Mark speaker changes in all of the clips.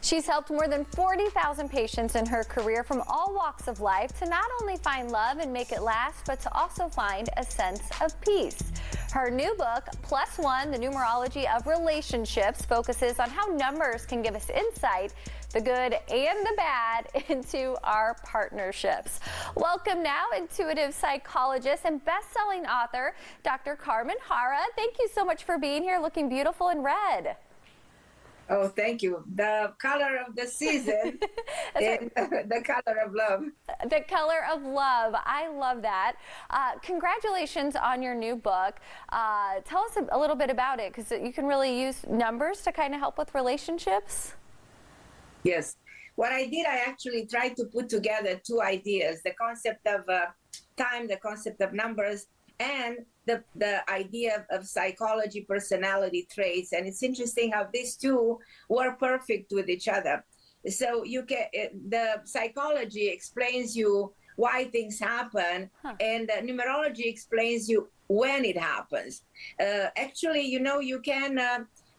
Speaker 1: She's helped more than 40,000 patients in her career from all walks of life to not only find love and make it last, but to also find a sense of peace. Her new book, Plus One, The Numerology of Relationships, focuses on how numbers can give us insight, the good and the bad, into our partnerships. Welcome now, intuitive psychologist and best-selling author, Dr. Carmen Harra. Thank you so much for being here, looking beautiful in red.
Speaker 2: Oh, thank you. The color of the season and the color of love.
Speaker 1: The color of love. I love that. Congratulations on your new book. Tell us a little bit about it, because you can really use numbers to kind of help with relationships.
Speaker 2: Yes. What I did, I actually tried to put together two ideas, the concept of time, the concept of numbers, and the idea of psychology, personality traits. And it's interesting how these two work perfect with each other. So you can, the psychology explains you why things happen, and the numerology explains you when it happens. Actually, you know, you can,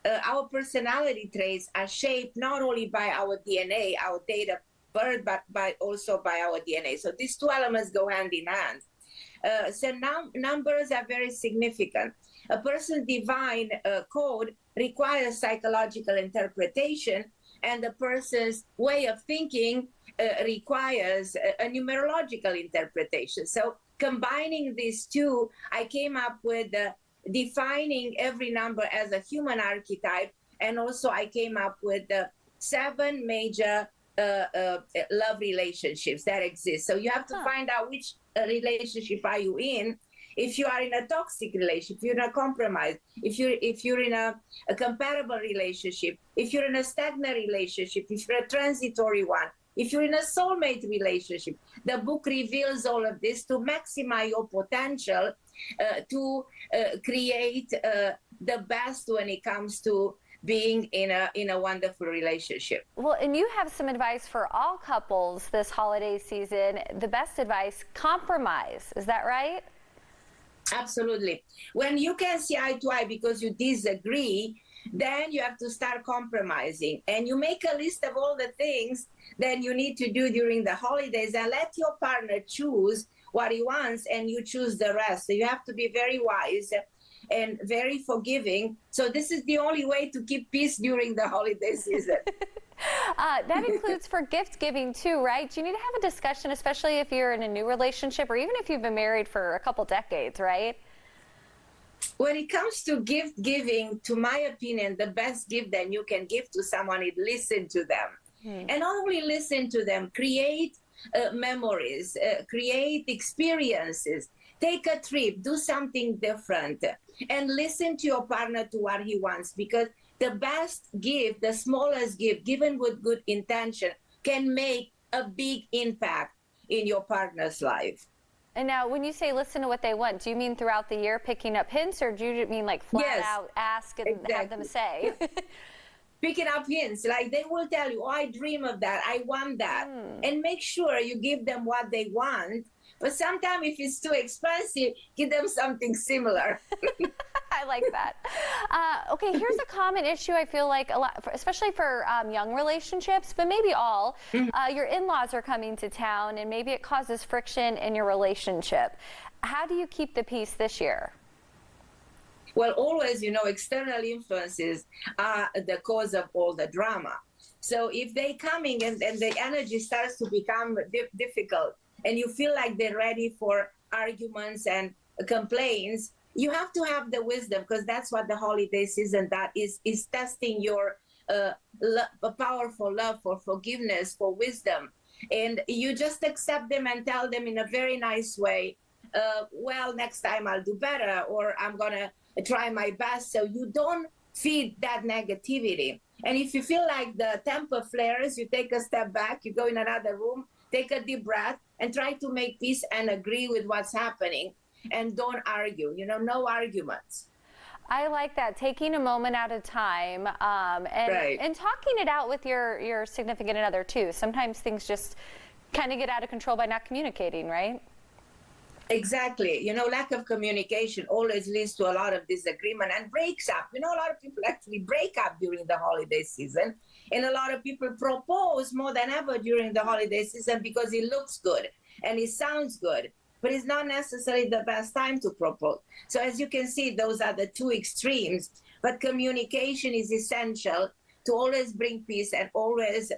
Speaker 2: our personality traits are shaped not only by our DNA, our date of birth, but also by our DNA. So these two elements go hand in hand. So now numbers are very significant. A person's divine code requires psychological interpretation, and the person's way of thinking requires a numerological interpretation. So combining these two, I came up with defining every number as a human archetype, and also I came up with 7 major love relationships that exist. So you have to find out which relationship are you in. If you are in a toxic relationship, if you're in a compromise, if you're in a compatible relationship, if you're in a stagnant relationship, if you're a transitory one, if you're in a soulmate relationship, the book reveals all of this to maximize your potential to create the best when it comes to being in a wonderful relationship.
Speaker 1: Well, and you have some advice for all couples this holiday season. The best advice: compromise. Is that right?
Speaker 2: Absolutely. When you can see eye to eye because you disagree, then you have to start compromising. And you make a list of all the things that you need to do during the holidays, and let your partner choose what he wants, and you choose the rest. So you have to be very wise and very forgiving. So this is the only way to keep peace during the holiday season.
Speaker 1: That includes for gift giving too, right? You need to have a discussion, especially if you're in a new relationship or even if you've been married for a couple decades, right?
Speaker 2: When it comes to gift giving, to my opinion, the best gift that you can give to someone is listen to them. And not only listen to them, create memories, create experiences. Take a trip, do something different, and listen to your partner to what he wants, because the best gift, the smallest gift, given with good intention, can make a big impact in your partner's life.
Speaker 1: And now, when you say listen to what they want, do you mean throughout the year picking up hints, or do you mean like flat out ask and have them say?
Speaker 2: Picking up hints, like they will tell you, oh, I dream of that, I want that. And make sure you give them what they want. But sometimes if it's too expensive, give them something similar.
Speaker 1: I like that. Okay, here's a common issue I feel like a lot, especially for young relationships, but maybe all. Your in-laws are coming to town, and maybe it causes friction in your relationship. How do you keep the peace this year?
Speaker 2: Well, always, you know, external influences are the cause of all the drama. So if they're coming and the energy starts to become difficult, and you feel like they're ready for arguments and complaints, you have to have the wisdom, because that's what the holiday season that is testing your powerful love for forgiveness, for wisdom. And you just accept them and tell them in a very nice way, well, next time I'll do better, or I'm going to try my best. So you don't feed that negativity. And if you feel like the temper flares, you take a step back, you go in another room, take a deep breath, and try to make peace and agree with what's happening. And don't argue, you know, no arguments.
Speaker 1: I like that, taking a moment at a time, and talking it out with your significant other too. Sometimes things just kind of get out of control by not communicating, right?
Speaker 2: Exactly. You know, lack of communication always leads to a lot of disagreement and breaks up. You know, a lot of people actually break up during the holiday season. And a lot of people propose more than ever during the holiday season because it looks good and it sounds good. But it's not necessarily the best time to propose. So as you can see, those are the two extremes. But communication is essential to always bring peace and always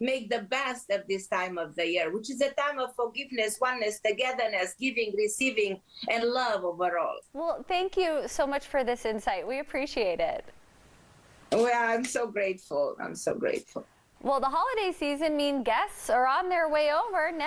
Speaker 2: make the best of this time of the year, which is a time of forgiveness, oneness, togetherness, giving, receiving, and love overall.
Speaker 1: Well, thank you so much for this insight. We appreciate it.
Speaker 2: Well, I'm so grateful. I'm so grateful.
Speaker 1: Well, the holiday season means guests are on their way over next.